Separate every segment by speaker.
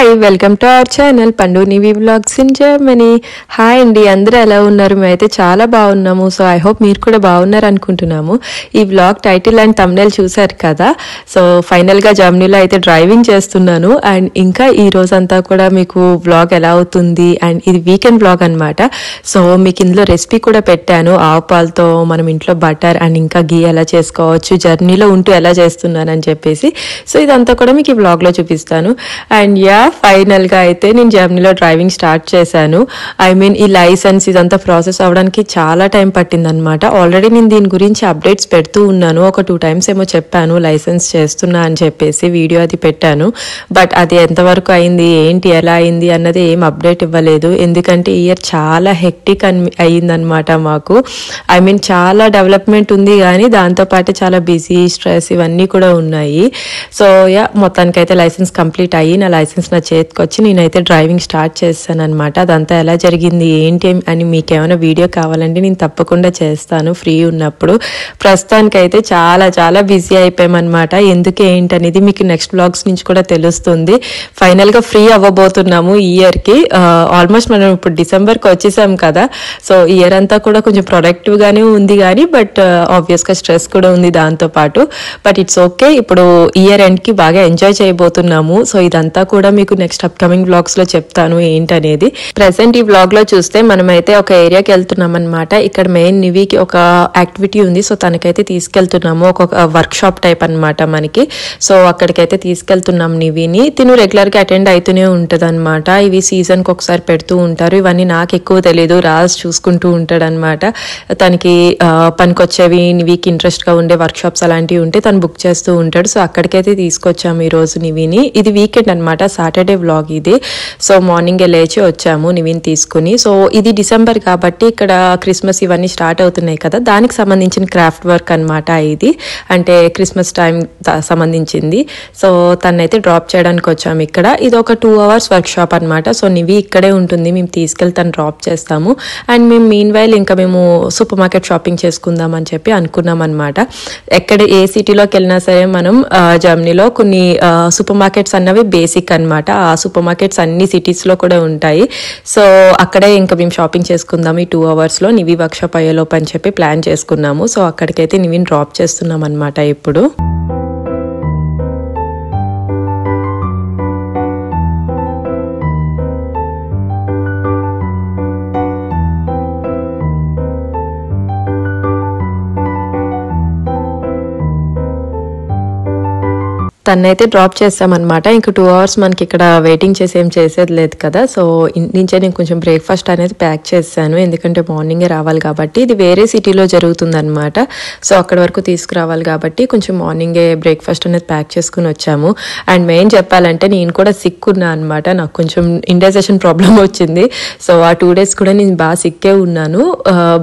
Speaker 1: Hi welcome to our channel పండు నివి vlogs in Germany. Hi అండి, అందరూ ఎలా ఉన్నారు? మేమైతే చాలా బాగున్నాము. సో ఐ హోప్ మీరు కూడా బాగున్నారు అనుకుంటున్నాము. ఈ వ్లాగ్ టైటిల్ అండ్ థంబ్నెయిల్ చూసారు కదా. సో ఫైనల్గా జర్మనీలో అయితే డ్రైవింగ్ చేస్తున్నాను. అండ్ ఇంకా ఈ రోజంతా కూడా మీకు వ్లాగ్ ఎలా అవుతుంది, అండ్ ఇది వీకెండ్ వ్లాగ్ అనమాట. సో మీకు ఇందులో రెసిపీ కూడా పెట్టాను, ఆవు పాలతో మనం ఇంట్లో బటర్ అండ్ ఇంకా గీ ఎలా చేసుకోవచ్చు, జర్నీలో ఉంటూ ఎలా చేస్తున్నాను అని చెప్పేసి. సో ఇదంతా కూడా మీకు ఈ వ్లాగ్లో చూపిస్తాను. అండ్ ఫైనల్ గా అయితే నేను జర్మనీలో డ్రైవింగ్ స్టార్ట్ చేశాను. ఈ లైసెన్స్ ఇదంతా ప్రాసెస్ అవ్వడానికి చాలా టైం పట్టింది అనమాట. ఆల్రెడీ నేను దీని గురించి అప్డేట్స్ పెడుతూ ఉన్నాను. ఒక 2 times ఏమో చెప్పాను లైసెన్స్ చేస్తున్నా అని చెప్పేసి, వీడియో అది పెట్టాను. బట్ అది ఎంతవరకు అయింది, ఏంటి, ఎలా అయింది అన్నది ఏం అప్డేట్ ఇవ్వలేదు. ఎందుకంటే ఈ ఇయర్ చాలా హెక్టిక్ అయ్యిందనమాట మాకు. చాలా డెవలప్మెంట్ ఉంది కానీ దాంతోపాటు చాలా బిజీ, స్ట్రెస్ ఇవన్నీ కూడా ఉన్నాయి. సో మొత్తానికైతే లైసెన్స్ కంప్లీట్ అయ్యి నా లైసెన్స్ నా చేతికి వచ్చి నేనైతే డ్రైవింగ్ స్టార్ట్ చేస్తాను అనమాట. అదంతా ఎలా జరిగింది ఏంటి అని మీకు ఏమైనా వీడియో కావాలంటే నేను తప్పకుండా చేస్తాను ఫ్రీ ఉన్నప్పుడు. ప్రస్తుతానికైతే చాలా చాలా బిజీ అయిపోయామన్నమాట. ఎందుకు ఏంటి అనేది మీకు నెక్స్ట్ బ్లాగ్స్ నుంచి కూడా తెలుస్తుంది. ఫైనల్గా ఫ్రీ అవ్వబోతున్నాము ఈ ఇయర్కి. ఆల్మోస్ట్ మనం ఇప్పుడు డిసెంబర్కి వచ్చేసాం కదా. సో ఇయర్ అంతా కూడా కొంచెం ప్రొడక్టివ్గానే ఉంది కానీ బట్ ఆబ్వియస్గా స్ట్రెస్ కూడా ఉంది దాంతోపాటు. But it's okay. ఇప్పుడు ఇయర్ ఎండ్కి బాగా ఎంజాయ్ చేయబోతున్నాము. సో ఇదంతా కూడా మీకు నెక్స్ట్ అప్కమింగ్ వ్లాగ్స్ లో చెప్తాను ఏంటనేది. ప్రెసెంట్ ఈ వ్లాగ్ లో చూస్తే మనమైతే ఒక ఏరియాకి వెళ్తున్నాం అనమాట. ఇక్కడ మెయిన్ నివికి ఒక యాక్టివిటీ ఉంది. సో తనకైతే తీసుకెళ్తున్నాము, ఒక వర్క్ షాప్ టైప్ అనమాట మనకి. సో అక్కడికైతే తీసుకెళ్తున్నాం నివిని. తిను రెగ్యులర్ గా అటెండ్ అవుతూనే ఉంటది అనమాట. ఇవి సీజన్ కి ఒకసారి పెడుతూ ఉంటారు. ఇవన్నీ నాకు ఎక్కువ తెలియదు, రాజ్ చూసుకుంటూ ఉంటాడు అనమాట. తనకి పనికొచ్చేవి, నివికి ఇంట్రెస్ట్ గా ఉండే వర్క్ షాప్స్ అలాంటివి ఉంటే తను బుక్ చేస్తూ ఉంటాడు. సో అక్కడికైతే తీసుకొచ్చాము ఈ రోజు నివిని. ఇది వీకెండ్ అనమాట, సాటర్డే వ్లాగ్ ఇది. సో మార్నింగ్ లేచి వచ్చాము నివిని తీసుకుని. సో ఇది డిసెంబర్ కాబట్టి ఇక్కడ క్రిస్మస్ ఇవన్నీ స్టార్ట్ అవుతున్నాయి కదా, దానికి సంబంధించిన క్రాఫ్ట్ వర్క్ అనమాట ఇది. అంటే క్రిస్మస్ టైం సంబంధించింది. సో తనైతే డ్రాప్ చేయడానికి వచ్చాము ఇక్కడ. ఇది ఒక 2 hours వర్క్ షాప్ అనమాట. సో నివి ఇక్కడే ఉంటుంది, మేము తీసుకెళ్లి తను డ్రాప్ చేస్తాము. అండ్ మేము మీన్ వైల్ ఇంకా మేము సూపర్ మార్కెట్ షాపింగ్ చేసుకుందాం అని చెప్పి అనుకున్నాం అనమాట. ఎక్కడ ఏ సిటీలోకి వెళ్ళినా సరే మనం జర్మనీలో కొన్ని సూపర్ మార్కెట్స్ అన్నవి బేసిక్ అనమాట. ఆ సూపర్ మార్కెట్స్ అన్ని సిటీస్ లో కూడా ఉంటాయి. సో అక్కడే ఇంకా మేము షాపింగ్ చేసుకుందాం ఈ 2 hours లో, నివి వర్క్ షాప్ అయ్యేలోపు అని చెప్పి ప్లాన్ చేసుకున్నాము. సో అక్కడికైతే నివిని డ్రాప్ చేస్తున్నాం అనమాట ఇప్పుడు. తనైతే డ్రాప్ చేస్తామన్నమాట. ఇంకా 2 hours మనకి ఇక్కడ వెయిటింగ్ చేసి ఏం చేసేది లేదు కదా. సో నుంచే నేను కొంచెం బ్రేక్ఫాస్ట్ అనేది ప్యాక్ చేశాను, ఎందుకంటే మార్నింగే రావాలి కాబట్టి. ఇది వేరే సిటీలో జరుగుతుంది అనమాట. సో అక్కడ వరకు తీసుకురావాలి కాబట్టి కొంచెం మార్నింగే బ్రేక్ఫాస్ట్ అనేది ప్యాక్ చేసుకుని వచ్చాము. అండ్ మెయిన్ చెప్పాలంటే నేను కూడా సిక్ ఉన్నా అనమాట. నాకు కొంచెం ఇండైజెషన్ ప్రాబ్లం వచ్చింది. సో ఆ 2 days కూడా నేను బాగా సిక్కే ఉన్నాను.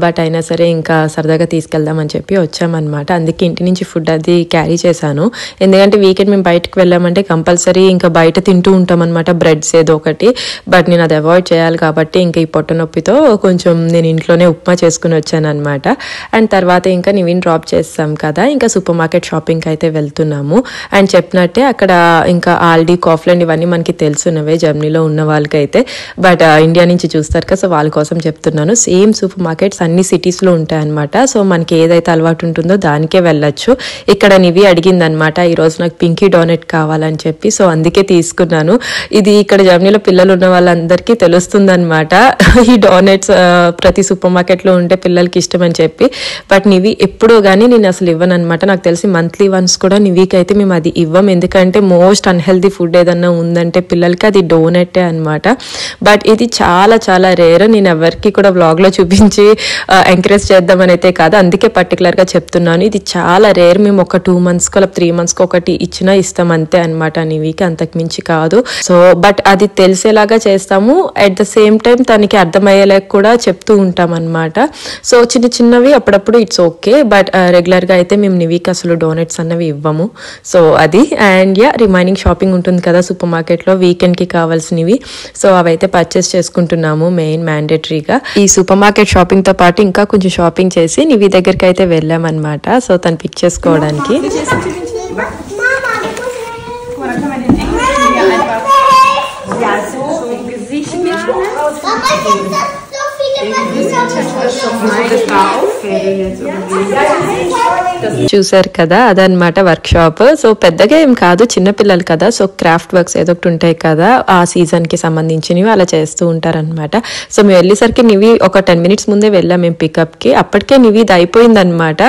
Speaker 1: బట్ అయినా సరే ఇంకా సరదాగా తీసుకెళ్దామని చెప్పి వచ్చామన్నమాట. అందుకే ఇంటి నుంచి ఫుడ్ అది క్యారీ చేశాను. ఎందుకంటే వీకెండ్ మేము బయటకు వెళ్ళామంటే కంపల్సరీ ఇంకా బయట తింటూ ఉంటాం అనమాట, బ్రెడ్స్ ఏదో ఒకటి. బట్ నేను అది అవాయిడ్ చేయాలి కాబట్టి ఇంకా ఈ పొట్ట నొప్పితో కొంచెం నేను ఇంట్లోనే ఉప్మా చేసుకుని వచ్చాను అనమాట. అండ్ తర్వాత ఇంకా నివిని డ్రాప్ చేస్తాం కదా, ఇంకా సూపర్ మార్కెట్ షాపింగ్కి అయితే వెళ్తున్నాము. అండ్ చెప్పినట్టే అక్కడ ఇంకా ఆల్డీ, కాఫ్లాండ్ ఇవన్నీ మనకి తెలుసున్నవే జర్మనీలో ఉన్న వాళ్ళకైతే. బట్ ఇండియా నుంచి చూస్తారు కదా, సో వాళ్ళ కోసం చెప్తున్నాను. సేమ్ సూపర్ మార్కెట్స్ అన్ని సిటీస్లో ఉంటాయి అనమాట. సో మనకి ఏదైతే అలవాటు ఉంటుందో దానికే వెళ్ళొచ్చు. ఇక్కడ నివి అడిగింది అనమాట, ఈరోజు నాకు పింకీ డోనెట్ కావాలని చెప్పి. సో అందుకే తీసుకున్నాను. ఇది ఇక్కడ జర్మనీలో పిల్లలు ఉన్న వాళ్ళందరికీ తెలుస్తుంది అనమాట. ఈ డోనెట్స్ ప్రతి సూపర్ మార్కెట్ లో ఉంటే పిల్లలకి ఇష్టం అని చెప్పి. బట్ నివి ఎప్పుడో గానీ నేను అసలు ఇవ్వను అనమాట. నాకు తెలిసి మంత్లీ వన్స్ కూడా నివికి అయితే మేము అది ఇవ్వం. ఎందుకంటే మోస్ట్ అన్హెల్దీ ఫుడ్ ఏదన్నా ఉందంటే పిల్లలకి అది డోనెట్టే అనమాట. బట్ ఇది చాలా చాలా రేర్. నేను ఎవరికి కూడా వ్లాగ్ లో చూపించి ఎంకరేజ్ చేద్దామని అయితే కాదు, అందుకే పర్టికులర్ గా చెప్తున్నాను. ఇది చాలా రేర్. మేము ఒక 2 months 3 months ఒకటి ఇచ్చిన ఇస్తాం అంతే అనమాట నివికి, అంతకు మించి కాదు. సో బట్ అది తెలిసేలాగా చేస్తాము. అట్ ద సేమ్ టైం తనకి అర్థమయ్యేలాగా కూడా చెప్తూ ఉంటాం అనమాట. సో చిన్న చిన్నవి అప్పుడప్పుడు ఇట్స్ ఓకే. బట్ రెగ్యులర్ గా అయితే మేము నివికి అసలు డోనెట్స్ అన్నవి ఇవ్వము. సో అది. అండ్ రిమైనింగ్ షాపింగ్ ఉంటుంది కదా సూపర్ మార్కెట్ లో వీకెండ్ కి కావాల్సినవి. సో అవైతే పర్చేస్ చేసుకుంటున్నాము మెయిన్ మ్యాండేటరీగా. ఈ సూపర్ మార్కెట్ షాపింగ్ తో పాటు ఇంకా కొంచెం షాపింగ్ చేసి నివి దగ్గరికి అయితే వెళ్ళామన్నమాట. సో తను పిక్ చేసుకోవడానికి. చూసారు కదా, అదనమాట వర్క్ షాప్. సో పెద్దగా ఏం కాదు, చిన్నపిల్లలు కదా, సో క్రాఫ్ట్ వర్క్స్ ఏదో ఒకటి ఉంటాయి కదా, ఆ సీజన్ కి సంబంధించినవి అలా చేస్తూ ఉంటారనమాట. సో మేము వెళ్ళేసరికి నివి ఒక 10 minutes ముందే వెళ్ళాం మేము పికప్ కి. అప్పటికే నివి ఇది అయిపోయింది అనమాట.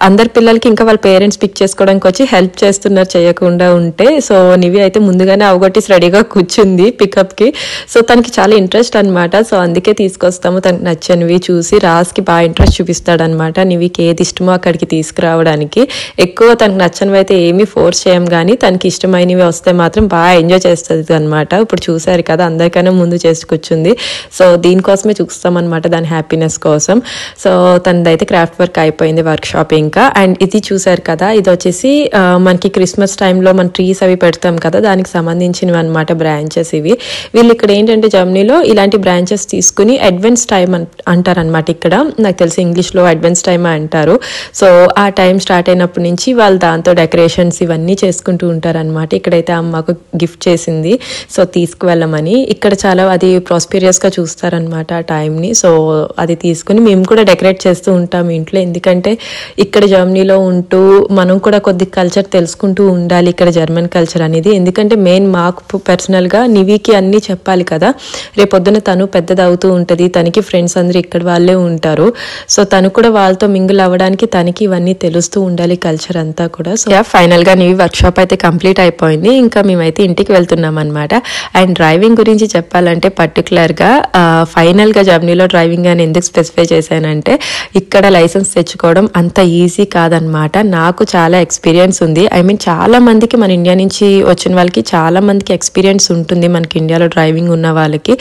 Speaker 1: అందరి పిల్లలకి ఇంకా వాళ్ళ పేరెంట్స్ పిక్ చేసుకోవడానికి వచ్చి హెల్ప్ చేస్తున్నారు చేయకుండా ఉంటే. సో నివి అయితే ముందుగానే అవగొట్టేసి రెడీగా కూర్చుంది పికప్ కి. సో తనకి చాలా ఇంట్రెస్ట్ అనమాట. సో అందుకే తీసుకొస్తాము, తనకి నచ్చనివి చూసి. రాజ్కి బాగా ఇంట్రెస్ట్ చూపిస్తాడనమాట, నివికి ఏది ఇష్టమో అక్కడికి తీసుకురావడానికి. ఎక్కువ తనకు నచ్చనివి అయితే ఏమీ ఫోర్స్ చేయం, కానీ తనకి ఇష్టమైనవి వస్తే మాత్రం బాగా ఎంజాయ్ చేస్తుంది అనమాట. ఇప్పుడు చూసారు కదా, అందరికైనా ముందు చేసుకొచ్చింది. సో దీనికోసమే చూస్తామన్నమాట, దాని హ్యాపీనెస్ కోసం. సో తనదైతే క్రాఫ్ట్ వర్క్ అయిపోయింది, వర్క్ షాప్ ఇంకా. అండ్ ఇది చూసారు కదా, ఇది వచ్చేసి మనకి క్రిస్మస్ టైంలో మన ట్రీస్ అవి పెడతాం కదా, దానికి సంబంధించినవి అనమాట బ్రాంచెస్ ఇవి. వీళ్ళు ఇక్కడ ఏంటంటే జర్మనీలో ఇలాంటి బ్రాంచెస్ తీసుకుని అడ్వెన్స్ టైం అంటారనమాట. ఇక్కడ నాకు తెలిసి ఇంగ్లీష్లో అడ్వెన్స్ టైమ్ అంటారు. సో ఆ టైం స్టార్ట్ అయినప్పటి నుంచి వాళ్ళు దాంతో డెకరేషన్స్ ఇవన్నీ చేసుకుంటూ ఉంటారనమాట. ఇక్కడైతే అమ్మకు గిఫ్ట్ చేసింది, సో తీసుకువెళ్ళమని. ఇక్కడ చాలా అది ప్రాస్పీరియస్గా చూస్తారనమాట ఆ టైంని. సో అది తీసుకుని మేము కూడా డెకరేట్ చేస్తూ ఉంటాం ఇంట్లో. ఎందుకంటే ఇక్కడ జర్మనీలో ఉంటూ మనం కూడా కొద్ది కల్చర్ తెలుసుకుంటూ ఉండాలి, ఇక్కడ జర్మన్ కల్చర్ అనేది. ఎందుకంటే మెయిన్ మాకు పర్సనల్గా నివికి అన్నీ చెప్పాలి కదా, రేపొద్దున తను పెద్దదవుతూ ఉంటుంది, తనకి ఫ్రెండ్స్ అందరూ ఇక్కడ వాళ్ళే ఉంటారు. సో తను కూడా వాళ్ళతో మింగిల్ అవ్వడానికి తనకి ఇవన్నీ తెలుస్తూ ఉండాలి, కల్చర్ అంతా కూడా. సో ఫైనల్ గా నివి వర్క్ షాప్ అయితే కంప్లీట్ అయిపోయింది. ఇంకా మేమైతే ఇంటికి వెళ్తున్నాం అనమాట. అండ్ డ్రైవింగ్ గురించి చెప్పాలంటే పర్టికులర్ గా ఫైనల్ గా జర్మనీలో డ్రైవింగ్ అని ఎందుకు స్పెసిఫై చేశానంటే, ఇక్కడ లైసెన్స్ తెచ్చుకోవడం అంత ఈజీ కాదనమాట. నాకు చాలా ఎక్స్పీరియన్స్ ఉంది. ఐ మీన్ చాలా మందికి, మన ఇండియా నుంచి వచ్చిన వాళ్ళకి చాలా మందికి ఎక్స్పీరియన్స్ ఉంటుంది, మనకి ఇండియాలో డ్రైవింగ్ ఉన్న వాళ్ళకి.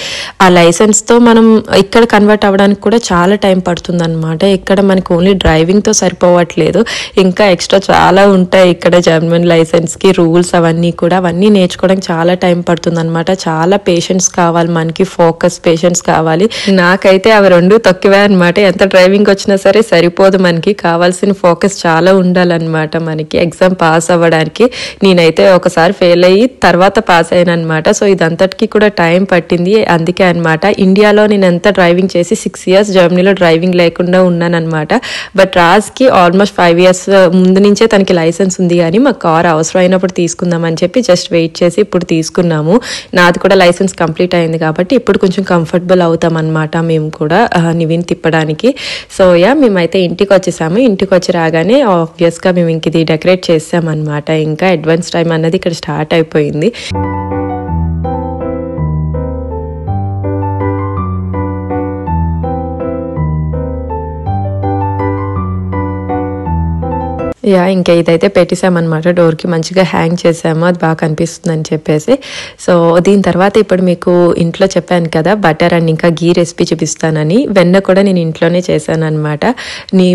Speaker 1: ఆ లైసెన్స్ తో మనం ఇక్కడ కన్వర్ట్ అవ్వడానికి కూడా చాలా టైం పడుతుంది అనమాట. ఇక్కడ మనకి ఓన్లీ డ్రైవింగ్ తో సరిపోవట్లేదు, ఇంకా ఎక్స్ట్రా చాలా ఉంటాయి ఇక్కడ జర్మన్ లైసెన్స్ కి రూల్స్ అవన్నీ కూడా. అవన్నీ నేర్చుకోవడానికి చాలా టైం పడుతుంది అనమాట. చాలా పేషెన్స్ కావాలి మనకి, ఫోకస్, పేషెన్స్ కావాలి. నాకైతే అవి రెండు తక్కువే అనమాట. ఎంత డ్రైవింగ్ వచ్చినా సరే సరిపోదు, మనకి కావాల్సిన ఫోకస్ చాలా ఉండాలన్నమాట మనకి ఎగ్జామ్ పాస్ అవ్వడానికి. నేనైతే ఒకసారి ఫెయిల్ అయ్యి తర్వాత పాస్ అయ్యాను అనమాట. సో ఇదంతటికి కూడా టైం పట్టింది. అందుకే అనమాట ఇండియాలో నేను ఎంత డ్రైవింగ్ చేసి 6 years జర్మనీలో డ్రైవింగ్ లేకుండా ఉన్నాను అనమాట. బట్ రాజ్కి ఆల్మోస్ట్ 5 years ముందు నుంచే తనకి లైసెన్స్ ఉంది, కానీ మా కార్ అవసరం అయినప్పుడు తీసుకుందామని చెప్పి జస్ట్ వెయిట్ చేసి ఇప్పుడు తీసుకున్నాము. నాది కూడా లైసెన్స్ కంప్లీట్ అయింది కాబట్టి ఇప్పుడు కొంచెం కంఫర్టబుల్ అవుతాం అనమాట మేము కూడా నివిని తిప్పడానికి. సో మేమైతే ఇంటికి వచ్చేసాము. ఇంటికి వచ్చి రాగానే ఆబ్వియస్గా మేము ఇంక ఇది డెకరేట్ చేసామన్నమాట. ఇంకా అడ్వాన్స్ టైం అన్నది ఇక్కడ స్టార్ట్ అయిపోయింది. ఇంకా ఇదైతే పెట్టేసామన్నమాట, డోర్కి మంచిగా హ్యాంగ్ చేసాము, అది బాగా కనిపిస్తుంది అని చెప్పేసి. సో దీని తర్వాత ఇప్పుడు మీకు ఇంట్లో చెప్పాను కదా బటర్ అండ్ ఇంకా గీ రెసిపీ చూపిస్తానని. వెన్న కూడా నేను ఇంట్లోనే చేశాను అనమాట.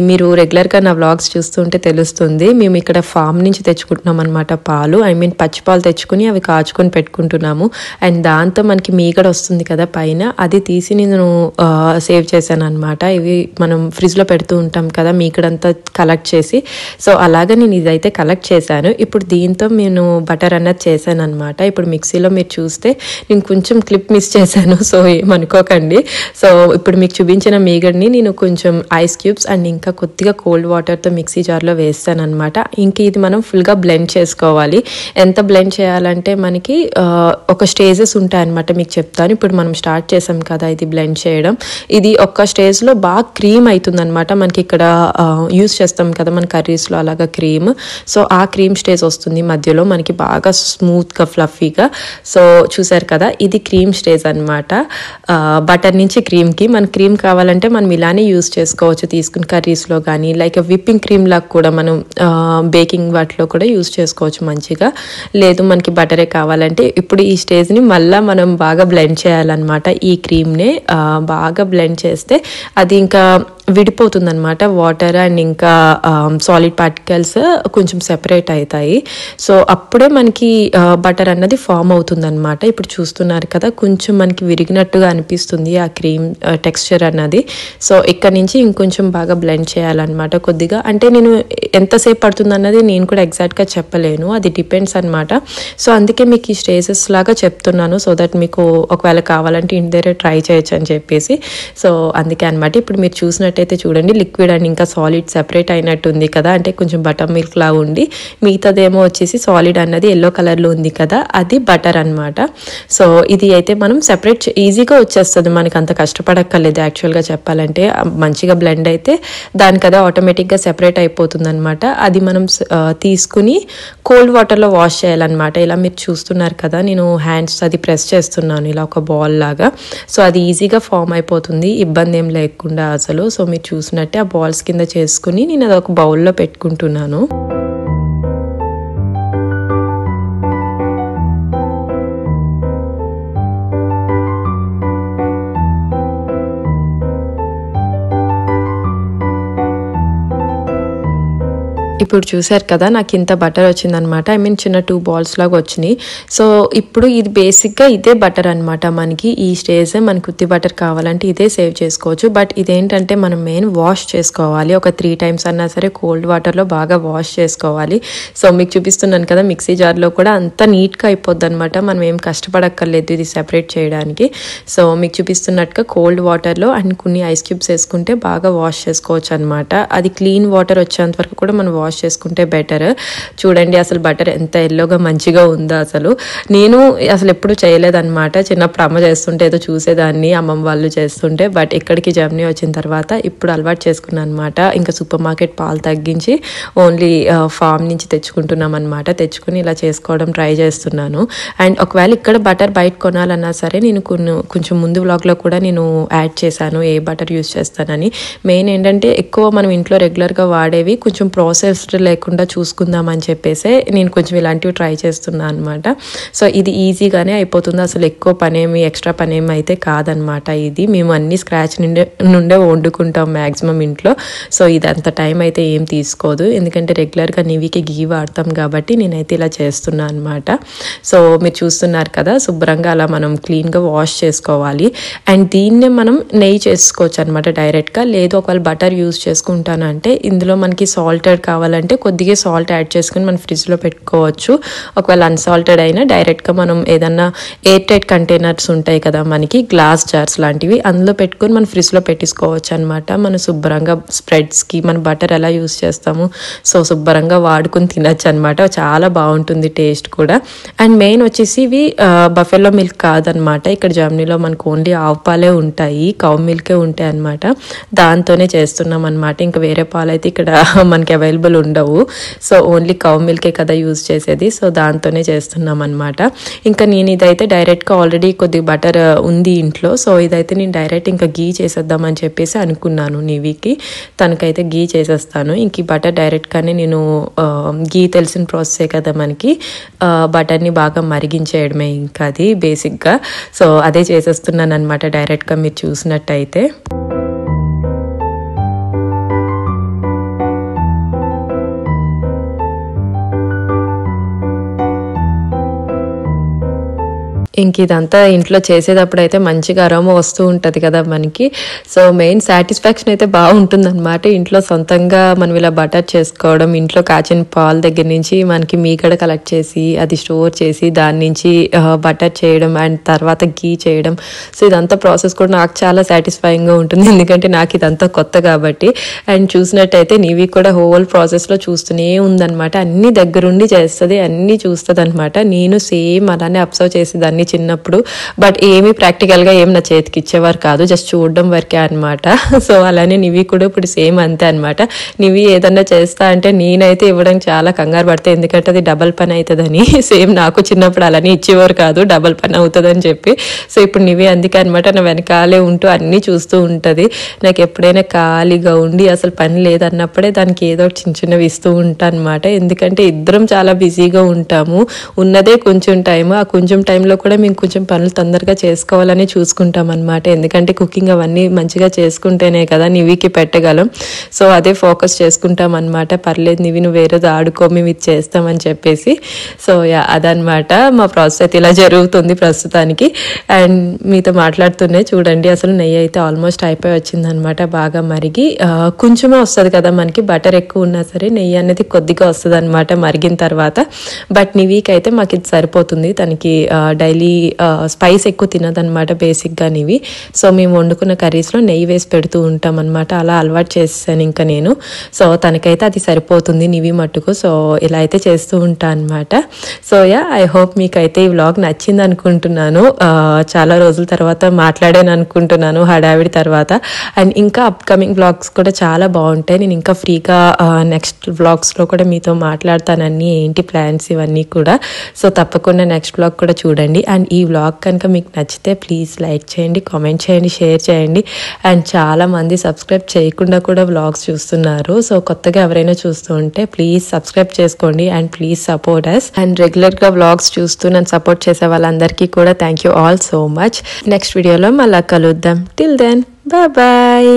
Speaker 1: మీరు రెగ్యులర్గా నా వ్లాగ్స్ చూస్తుంటే తెలుస్తుంది. మేము ఇక్కడ ఫామ్ నుంచి తెచ్చుకుంటున్నాం అనమాట పాలు. ఐ మీన్ పచ్చి పాలు తెచ్చుకుని అవి కాచుకొని పెట్టుకుంటున్నాము. అండ్ దాంతో మనకి మీగడ వస్తుంది కదా పైన, అది తీసి నేను సేవ్ చేశాను అనమాట. ఇవి మనం ఫ్రిడ్జ్లో పెడుతూ ఉంటాం కదా మీగడంతా కలెక్ట్ చేసి. సో అలాగే నేను ఇదైతే కలెక్ట్ చేశాను. ఇప్పుడు దీంతో నేను బటర్ అన్నది చేశాను అనమాట. ఇప్పుడు మిక్సీలో మీరు చూస్తే నేను కొంచెం క్లిప్ మిస్ చేశాను, సో ఏమనుకోకండి. సో ఇప్పుడు మీకు చూపించిన మీగడ్ని నేను కొంచెం ఐస్ క్యూబ్స్ అండ్ ఇంకా కొద్దిగా కోల్డ్ వాటర్తో మిక్సీ జార్లో వేస్తాను అనమాట. ఇంక ఇది మనం ఫుల్గా బ్లెండ్ చేసుకోవాలి. ఎంత బ్లెండ్ చేయాలంటే మనకి ఒక స్టేజెస్ ఉంటాయి అనమాట, మీకు చెప్తాను. ఇప్పుడు మనం స్టార్ట్ చేసాం కదా ఇది బ్లెండ్ చేయడం. ఇది ఒక స్టేజ్లో బాగా క్రీమ్ అవుతుంది అనమాట. మనకి ఇక్కడ యూస్ చేస్తాం కదా మన కర్రీస్లో అలాగా క్రీమ్. సో ఆ క్రీమ్ స్టేజ్ వస్తుంది మధ్యలో మనకి బాగా స్మూత్గా ఫ్లఫీగా. సో చూసారు కదా, ఇది క్రీమ్ స్టేజ్ అనమాట. బటర్ నుంచి క్రీమ్కి మన క్రీమ్ కావాలంటే మనం ఇలానే యూస్ చేసుకోవచ్చు, తీసుకుని కర్రీస్లో కానీ లైక్ విప్పింగ్ క్రీమ్ లాగా కూడా మనం బేకింగ్ వాటిలో కూడా యూస్ చేసుకోవచ్చు మంచిగా. లేదు మనకి బటరే కావాలంటే ఇప్పుడు ఈ స్టేజ్ని మళ్ళీ మనం బాగా బ్లెండ్ చేయాలన్నమాట. ఈ క్రీమ్నే బాగా బ్లెండ్ చేస్తే అది ఇంకా విడిపోతుందన్నమాట. వాటర్ అండ్ ఇంకా సాలిడ్ పార్టికల్స్ కొంచెం సెపరేట్ అవుతాయి. సో అప్పుడే మనకి బటర్ అన్నది ఫామ్ అవుతుందన్నమాట. ఇప్పుడు చూస్తున్నారు కదా, కొంచెం మనకి విరిగినట్టుగా అనిపిస్తుంది ఆ క్రీమ్ టెక్స్చర్ అన్నది. సో ఇక్కడ నుంచి ఇంకొంచెం బాగా బ్లెండ్ చేయాలన్నమాట కొద్దిగా. అంటే నేను ఎంతసేపు పడుతుంది అన్నది నేను కూడా ఎగ్జాక్ట్గా చెప్పలేను, అది డిపెండ్స్ అనమాట. సో అందుకే మీకు ఈ స్టేజెస్ లాగా చెప్తున్నాను, సో దట్ మీకు ఒకవేళ కావాలంటే ఇంటి దగ్గర ట్రై చేయొచ్చు అని చెప్పేసి. సో అందుకే అనమాట. ఇప్పుడు మీరు చూసినట్టయితే చూడండి, లిక్విడ్ అండ్ ఇంకా సాలిడ్ సెపరేట్ అయినట్టుంది కదా, అంటే కొంచెం బటర్ మిల్క్ లా ఉండి మిగతాదేమో వచ్చేసి సాలిడ్ అన్నది ఎల్లో కలర్లో ఉంది కదా, అది బటర్ అనమాట. సో ఇది అయితే మనం సెపరేట్ ఈజీగా వచ్చేస్తుంది, మనకి అంత కష్టపడక్కర్లేదు యాక్చువల్గా చెప్పాలంటే. మంచిగా బ్లెండ్ అయితే దానికదే ఆటోమేటిక్గా సెపరేట్ అయిపోతుంది అనమాట. అది మనం తీసుకుని కోల్డ్ వాటర్లో వాష్ చేయాలన్నమాట. ఇలా మీరు చూస్తున్నారు కదా, నేను హ్యాండ్స్ అది ప్రెస్ చేస్తున్నాను ఇలా ఒక బాల్ లాగా. సో అది ఈజీగా ఫామ్ అయిపోతుంది, ఇబ్బంది ఏం లేకుండా అసలు. సో మీరు చూసినట్టే ఆ బాల్స్ కింద చేసుకుని నేను అది ఒక బౌల్లో పెట్టుకుంటున్నాను. ఇప్పుడు చూసారు కదా, నాకు ఇంత బటర్ వచ్చిందనమాట. ఐ మీన్ చిన్న 2 balls లాగా వచ్చినాయి. సో ఇప్పుడు ఇది బేసిక్గా ఇదే బటర్ అనమాట. మనకి ఈ స్టేజ్ మనకి ఉత్తి బటర్ కావాలంటే ఇదే సేవ్ చేసుకోవచ్చు. బట్ ఇదేంటంటే మనం మెయిన్ వాష్ చేసుకోవాలి, ఒక 3 times అన్నా సరే కోల్డ్ వాటర్లో బాగా వాష్ చేసుకోవాలి. సో మీకు చూపిస్తున్నాను కదా, మిక్సీ జార్లో కూడా అంత నీట్గా అయిపోద్ది అనమాట. మనం ఏం కష్టపడక్కర్లేదు ఇది సెపరేట్ చేయడానికి. సో మీకు చూపిస్తున్నట్టుగా కోల్డ్ వాటర్లో అండ్ కొన్ని ఐస్ క్యూబ్స్ వేసుకుంటే బాగా వాష్ చేసుకోవచ్చు అనమాట. అది క్లీన్ వాటర్ వచ్చేంత వరకు కూడా మనం వాష్ చేసుకుంటే బెటర్. చూడండి అసలు బటర్ ఎంత ఎల్లోగా మంచిగా ఉందో అసలు. నేను అసలు ఎప్పుడు చేయలేదన్నమాట, చిన్నప్పుడు అమ్మ చేస్తుంటే ఏదో చూసేదాన్ని, అమ్మమ్మ వాళ్ళు చేస్తుంటే. బట్ ఇక్కడికి జర్నీ వచ్చిన తర్వాత ఇప్పుడు అలవాటు చేసుకున్నాను అనమాట. ఇంకా సూపర్ మార్కెట్ పాలు తగ్గించి ఓన్లీ ఫామ్ నుంచి తెచ్చుకుంటున్నాం అనమాట. తెచ్చుకుని ఇలా చేసుకోవడం ట్రై చేస్తున్నాను. అండ్ ఒకవేళ ఇక్కడ బటర్ బయట కొనాలన్నా సరే నేను కొంచెం ముందు వ్లాగ్లో కూడా నేను యాడ్ చేశాను ఏ బటర్ యూస్ చేస్తానని. మెయిన్ ఏంటంటే ఎక్కువ మనం ఇంట్లో రెగ్యులర్గా వాడేవి కొంచెం ప్రాసెస్డ్ లేకుండా చూసుకుందామని చెప్పేసి నేను కొంచెం ఇలాంటివి ట్రై చేస్తున్నాను అనమాట. సో ఇది ఈజీగానే అయిపోతుంది, అసలు ఎక్కువ పనేమి ఎక్స్ట్రా పనేమి అయితే కాదనమాట. ఇది మేము అన్ని స్క్రాచ్ నుండే వండుకుంటాం మ్యాక్సిమం ఇంట్లో. సో ఇది అంత టైం అయితే ఏం తీసుకోదు, ఎందుకంటే రెగ్యులర్గా నివికి గీ వాడతాం కాబట్టి నేనైతే ఇలా చేస్తున్నాను అనమాట. సో మీరు చూస్తున్నారు కదా, శుభ్రంగా అలా మనం క్లీన్గా వాష్ చేసుకోవాలి. అండ్ దీన్నే మనం నెయ్యి చేసుకోవచ్చు అనమాట డైరెక్ట్గా. లేదు ఒకవేళ బటర్ యూజ్ చేసుకుంటానంటే ఇందులో మనకి సాల్టెడ్ కావాలంటే కొద్దిగా సాల్ట్ యాడ్ చేసుకుని మనం ఫ్రిడ్జ్లో పెట్టుకోవచ్చు. ఒకవేళ అన్సాల్టెడ్ అయినా డైరెక్ట్గా మనం ఏదన్నా ఎయిర్ టైట్ కంటైనర్స్ ఉంటాయి కదా మనకి, గ్లాస్ జార్స్ లాంటివి, అందులో పెట్టుకొని మనం ఫ్రిడ్జ్లో పెట్టేసుకోవచ్చు అనమాట. మనం శుభ్రంగా స్ప్రెడ్స్కి మన బటర్ ఎలా యూస్ చేస్తాము, సో శుభ్రంగా వాడుకొని తినచ్చు అనమాట. చాలా బాగుంటుంది టేస్ట్ కూడా. అండ్ మెయిన్ వచ్చేసి ఇవి బఫెలో మిల్క్ కాదనమాట. ఇక్కడ జర్మనీలో మనకు ఓన్లీ ఆవు పాలే ఉంటాయి, కౌ మిల్కే ఉంటాయి అనమాట. దాంతోనే చేస్తున్నాం అనమాట. ఇంకా వేరే పాలు అయితే ఇక్కడ మనకి అవైలబుల్ ఉండవు. సో ఓన్లీ కౌ మిల్కే కదా యూజ్ చేసేది, సో దాంతోనే చేస్తున్నాం అనమాట. ఇంకా నేను ఇదైతే డైరెక్ట్గా ఆల్రెడీ కొద్దిగా బటర్ ఉంది ఇంట్లో, సో ఇదైతే నేను డైరెక్ట్ ఇంకా గీ చేసేద్దామని చెప్పేసి అనుకున్నాను. నివికి తనకైతే గీ చేసేస్తాను. ఇంక ఈ బటర్ డైరెక్ట్గానే నేను గీ తెలిసిన ప్రాసెసే కదా మనకి, బటర్ని బాగా మరిగించేయడమే ఇంకా అది బేసిక్గా. సో అదే చేసేస్తున్నాను అనమాట డైరెక్ట్గా మీరు చూసినట్టయితే. ఇంక ఇదంతా ఇంట్లో చేసేటప్పుడు అయితే మంచిగా అరోమా వస్తూ ఉంటుంది కదా మనకి. సో మెయిన్ సాటిస్ఫాక్షన్ అయితే బాగుంటుంది అనమాట. ఇంట్లో సొంతంగా మనం ఇలా బటర్ చేసుకోవడం, ఇంట్లో కాచిన పాల దగ్గర నుంచి మనకి మీగడ కలెక్ట్ చేసి అది స్టోర్ చేసి దాని నుంచి బటర్ చేయడం అండ్ తర్వాత గీ చేయడం. సో ఇదంతా ప్రాసెస్ కూడా నాకు చాలా సాటిస్ఫైయింగ్గా ఉంటుంది, ఎందుకంటే నాకు ఇదంతా కొత్త కాబట్టి. అండ్ చూసినట్టయితే నీవి కూడా హోల్ ప్రాసెస్లో చూస్తూనే ఉందన్నమాట. అన్ని దగ్గరుండి చేస్తుంది, అన్నీ చూస్తుంది అనమాట. నేను సేమ్ అలానే అబ్జర్వ్ చేసేదాన్ని చిన్నప్పుడు. బట్ ఏమీ ప్రాక్టికల్గా ఏం నా చేతికి ఇచ్చేవారు కాదు, జస్ట్ చూడడం వరకే అనమాట. సో అలానే నివి కూడా ఇప్పుడు సేమ్ అంతే అనమాట. నివి ఏదన్నా చేస్తా అంటే నేనైతే ఇవ్వడానికి చాలా కంగారు పడతాయి, ఎందుకంటే అది డబల్ పని అవుతుందని. సేమ్ నాకు చిన్నప్పుడు అలానే ఇచ్చేవారు కాదు, డబల్ పని అవుతుందని చెప్పి. సో ఇప్పుడు నివి అందుకే అనమాట నా వెనకాలే ఉంటూ అన్నీ చూస్తూ ఉంటుంది. నాకు ఎప్పుడైనా ఖాళీగా ఉండి అసలు పని లేదన్నప్పుడే దానికి ఏదో చిన్న చిన్నవి ఇస్తూ ఉంటాను అనమాట. ఎందుకంటే ఇద్దరం చాలా బిజీగా ఉంటాము, ఉన్నదే కొంచెం టైం. ఆ కొంచెం టైంలో కూడా కూడా మేము కొంచెం పనులు తొందరగా చేసుకోవాలని చూసుకుంటాం అనమాట. ఎందుకంటే కుకింగ్ అవన్నీ మంచిగా చేసుకుంటేనే కదా నివికి పెట్టగలం. సో అదే ఫోకస్ చేసుకుంటాం అనమాట. పర్లేదు నివి నువ్వు వేరేది ఆడుకో, మేము ఇది చేస్తామని చెప్పేసి. సో అదనమాట మా ప్రాసెస్ అయితే ఇలా జరుగుతుంది ప్రస్తుతానికి. అండ్ మీతో మాట్లాడుతూనే చూడండి అసలు నెయ్యి అయితే ఆల్మోస్ట్ అయిపోయి వచ్చిందనమాట. బాగా మరిగి కొంచెమే వస్తుంది కదా మనకి, బటర్ ఎక్కువ ఉన్నా సరే నెయ్యి అనేది కొద్దిగా వస్తుంది అనమాట మరిగిన తర్వాత. బట్ నివికి అయితే మాకు ఇది సరిపోతుంది. తనకి డైలీ స్పైస్ ఎక్కువ తినదనమాట బేసిక్గా నివి. సో మేము వండుకున్న కర్రీస్లో నెయ్యి వేసి పెడుతూ ఉంటాం అనమాట. అలా అలవాటు చేసాను ఇంకా నేను. సో తనకైతే అది సరిపోతుంది నివి మట్టుకు. సో ఇలా అయితే చేస్తూ ఉంటాను అనమాట. సో ఐ హోప్ మీకైతే ఈ వ్లాగ్ నచ్చింది అనుకుంటున్నాను. చాలా రోజుల తర్వాత మాట్లాడాను అనుకుంటున్నాను హడావిడి తర్వాత. అండ్ ఇంకా అప్కమింగ్ వ్లాగ్స్ కూడా చాలా బాగుంటాయి. నేను ఇంకా ఫ్రీగా నెక్స్ట్ వ్లాగ్స్లో కూడా మీతో మాట్లాడతానని ఏంటి ప్లాన్స్ ఇవన్నీ కూడా. సో తప్పకుండా నెక్స్ట్ వ్లాగ్ కూడా చూడండి. అండ్ ఈ వ్లాగ్ కనుక మీకు నచ్చితే ప్లీజ్ లైక్ చేయండి, కామెంట్ చేయండి, షేర్ చేయండి. అండ్ చాలామంది సబ్స్క్రైబ్ చేయకుండా కూడా వ్లాగ్స్ చూస్తున్నారు. సో కొత్తగా ఎవరైనా చూస్తూ ఉంటే ప్లీజ్ సబ్స్క్రైబ్ చేసుకోండి and please support us. And రెగ్యులర్గా వ్లాగ్స్ చూస్తూ నన్ను సపోర్ట్ చేసే వాళ్ళందరికీ కూడా thank you all so much. Next వీడియోలో మళ్ళీ కలుద్దాం. Till then bye.